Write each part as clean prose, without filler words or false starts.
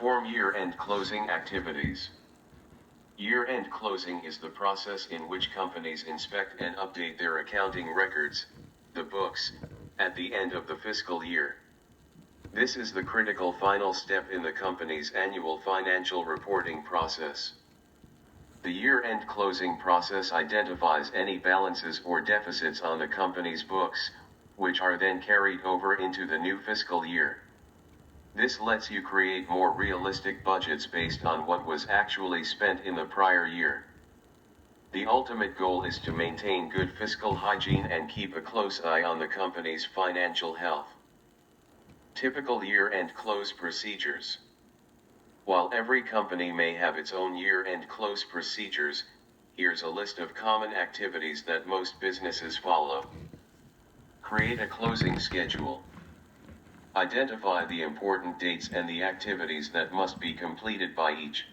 Perform year-end closing activities. Year-end closing is the process in which companies inspect and update their accounting records, the books, at the end of the fiscal year. This is the critical final step in the company's annual financial reporting process. The year-end closing process identifies any balances or deficits on the company's books, which are then carried over into the new fiscal year. This lets you create more realistic budgets based on what was actually spent in the prior year. The ultimate goal is to maintain good fiscal hygiene and keep a close eye on the company's financial health. Typical year-end close procedures. While every company may have its own year-end close procedures, here's a list of common activities that most businesses follow. Create a closing schedule. Identify the important dates and the activities that must be completed by each.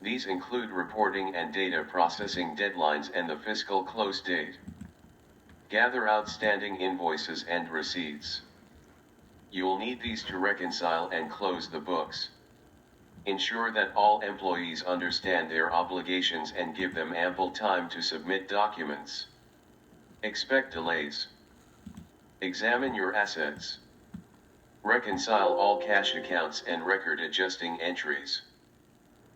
These include reporting and data processing deadlines and the fiscal close date. Gather outstanding invoices and receipts. You'll need these to reconcile and close the books. Ensure that all employees understand their obligations and give them ample time to submit documents. Expect delays. Examine your assets. Reconcile all cash accounts and record adjusting entries.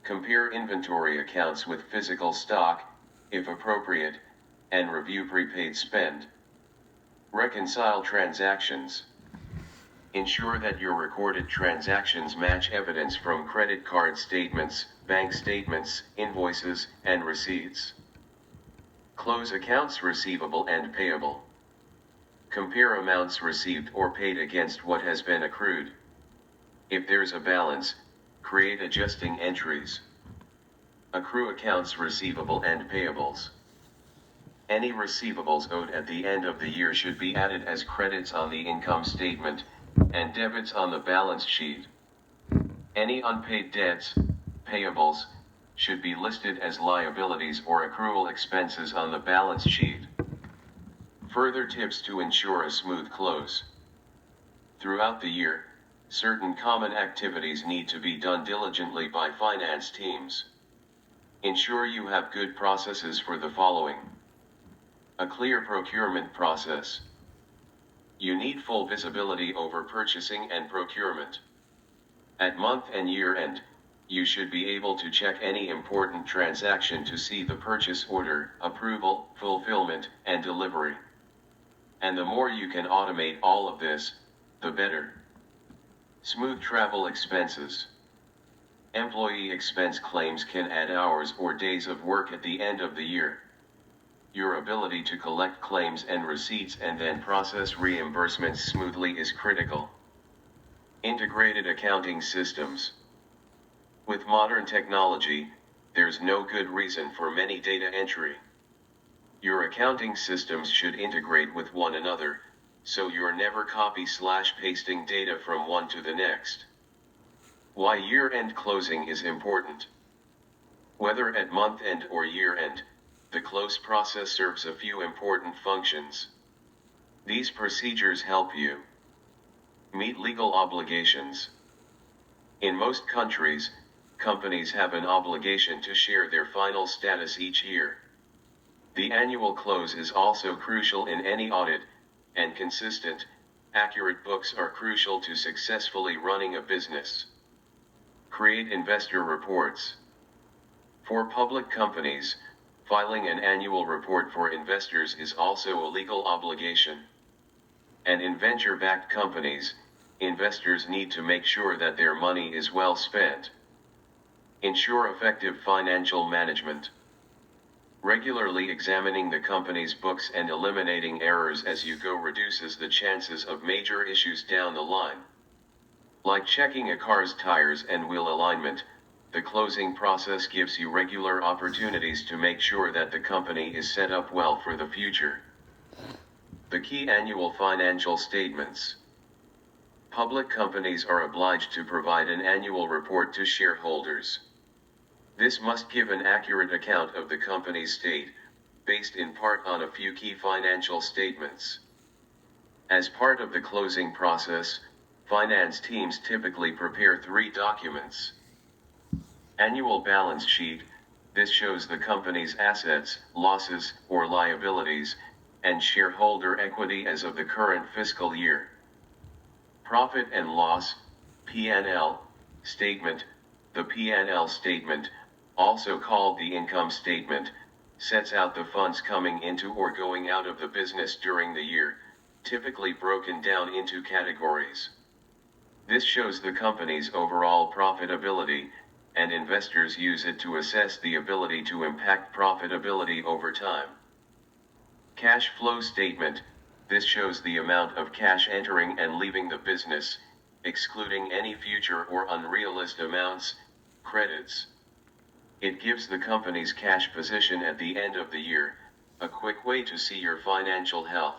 Compare inventory accounts with physical stock, if appropriate, and review prepaid spend. Reconcile transactions. Ensure that your recorded transactions match evidence from credit card statements, bank statements, invoices, and receipts. Close accounts receivable and payable. Compare amounts received or paid against what has been accrued. If there's a balance, create adjusting entries. Accrue accounts receivable and payables. Any receivables owed at the end of the year should be added as credits on the income statement, and debits on the balance sheet. Any unpaid debts, payables, should be listed as liabilities or accrual expenses on the balance sheet. Further tips to ensure a smooth close. Throughout the year, certain common activities need to be done diligently by finance teams. Ensure you have good processes for the following. A clear procurement process. You need full visibility over purchasing and procurement. At month and year end, you should be able to check any important transaction to see the purchase order, approval, fulfillment, and delivery. And the more you can automate all of this, the better. Smooth travel expenses. Employee expense claims can add hours or days of work at the end of the year. Your ability to collect claims and receipts and then process reimbursements smoothly is critical. Integrated accounting systems. With modern technology, there's no good reason for many data entry. Your accounting systems should integrate with one another, so you're never copy/pasting data from one to the next. Why year-end closing is important. Whether at month-end or year-end, the close process serves a few important functions. These procedures help you meet legal obligations. In most countries, companies have an obligation to share their final status each year. The annual close is also crucial in any audit, and consistent, accurate books are crucial to successfully running a business. Create investor reports. For public companies, filing an annual report for investors is also a legal obligation. And in venture-backed companies, investors need to make sure that their money is well spent. Ensure effective financial management. Regularly examining the company's books and eliminating errors as you go reduces the chances of major issues down the line. Like checking a car's tires and wheel alignment, the closing process gives you regular opportunities to make sure that the company is set up well for the future. The key annual financial statements. Public companies are obliged to provide an annual report to shareholders. This must give an accurate account of the company's state, based in part on a few key financial statements. As part of the closing process, Finance teams typically prepare 3 documents. Annual balance sheet. This shows the company's assets, losses, or liabilities, and shareholder equity as of the current fiscal year. Profit and loss, P&L, statement. The P&L statement, also called the income statement, sets out the funds coming into or going out of the business during the year, typically broken down into categories. This shows the company's overall profitability, and investors use it to assess the ability to impact profitability over time. Cash flow statement. This shows the amount of cash entering and leaving the business, excluding any future or unrealized amounts, credits. It gives the company's cash position at the end of the year, a quick way to see your financial health.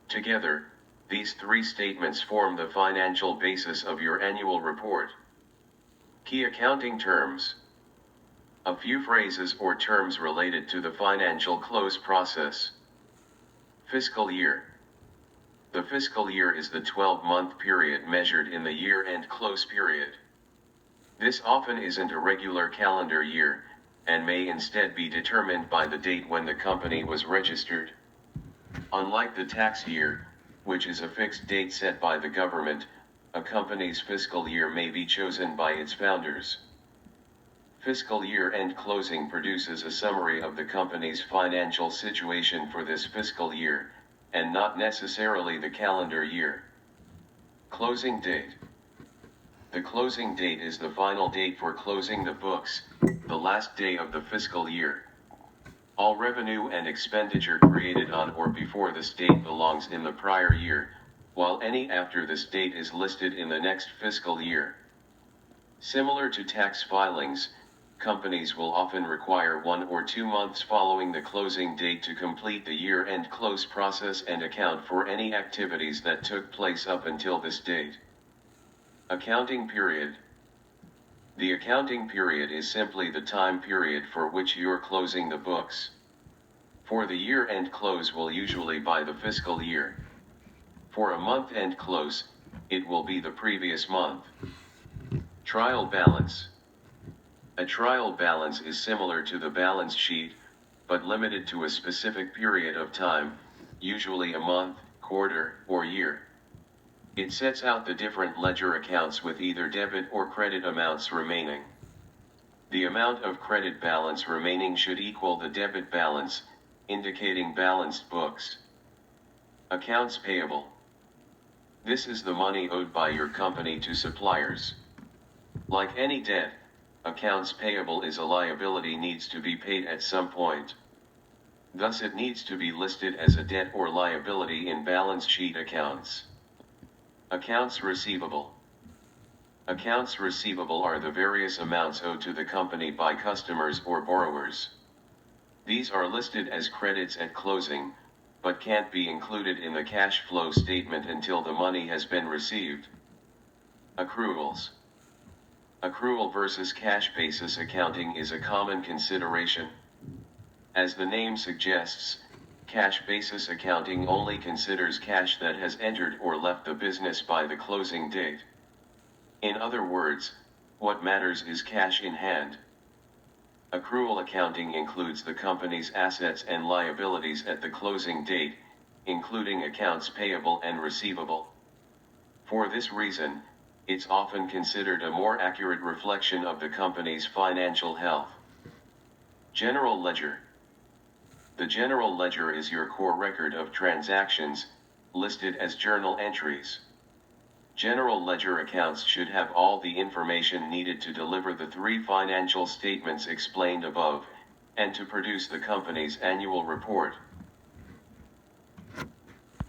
Together, these 3 statements form the financial basis of your annual report. Key accounting terms. A few phrases or terms related to the financial close process. Fiscal year. The fiscal year is the 12-month period measured in the year-end close period. This often isn't a regular calendar year, and may instead be determined by the date when the company was registered. Unlike the tax year, which is a fixed date set by the government, a company's fiscal year may be chosen by its founders. Fiscal year-end closing produces a summary of the company's financial situation for this fiscal year, and not necessarily the calendar year. Closing date. The closing date is the final date for closing the books, the last day of the fiscal year. All revenue and expenditure created on or before this date belongs in the prior year, while any after this date is listed in the next fiscal year. Similar to tax filings, companies will often require 1 or 2 months following the closing date to complete the year-end close process and account for any activities that took place up until this date. Accounting period. The accounting period is simply the time period for which you're closing the books. For the year-end close will usually by the fiscal year. For a month-end close, it will be the previous month. Trial balance. A trial balance is similar to the balance sheet, but limited to a specific period of time, usually a month, quarter, or year. It sets out the different ledger accounts with either debit or credit amounts remaining. The amount of credit balance remaining should equal the debit balance, indicating balanced books. Accounts payable. This is the money owed by your company to suppliers. Like any debt, accounts payable is a liability needs to be paid at some point. Thus it needs to be listed as a debt or liability in balance sheet accounts. Accounts receivable. Accounts receivable are the various amounts owed to the company by customers or borrowers. These are listed as credits at closing, but can't be included in the cash flow statement until the money has been received. Accruals. Accrual versus cash basis accounting is a common consideration. As the name suggests, cash basis accounting only considers cash that has entered or left the business by the closing date. In other words, what matters is cash in hand. Accrual accounting includes the company's assets and liabilities at the closing date, including accounts payable and receivable. For this reason, it's often considered a more accurate reflection of the company's financial health. General ledger. The general ledger is your core record of transactions, listed as journal entries. General ledger accounts should have all the information needed to deliver the 3 financial statements explained above, and to produce the company's annual report.